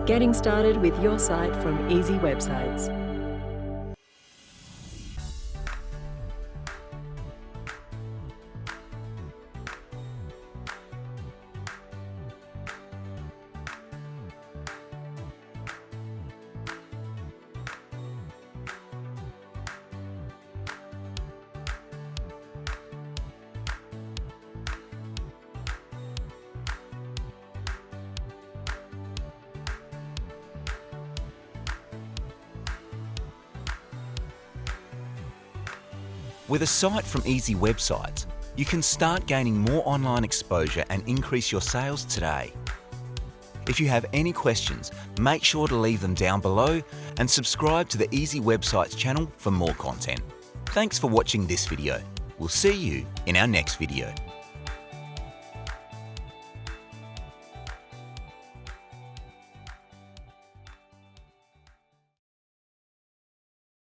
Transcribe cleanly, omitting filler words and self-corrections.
getting started with your site from Easy Websites. With a site from Easy Websites, you can start gaining more online exposure and increase your sales today. If you have any questions, make sure to leave them down below and subscribe to the Easy Websites channel for more content. Thanks for watching this video. We'll see you in our next video.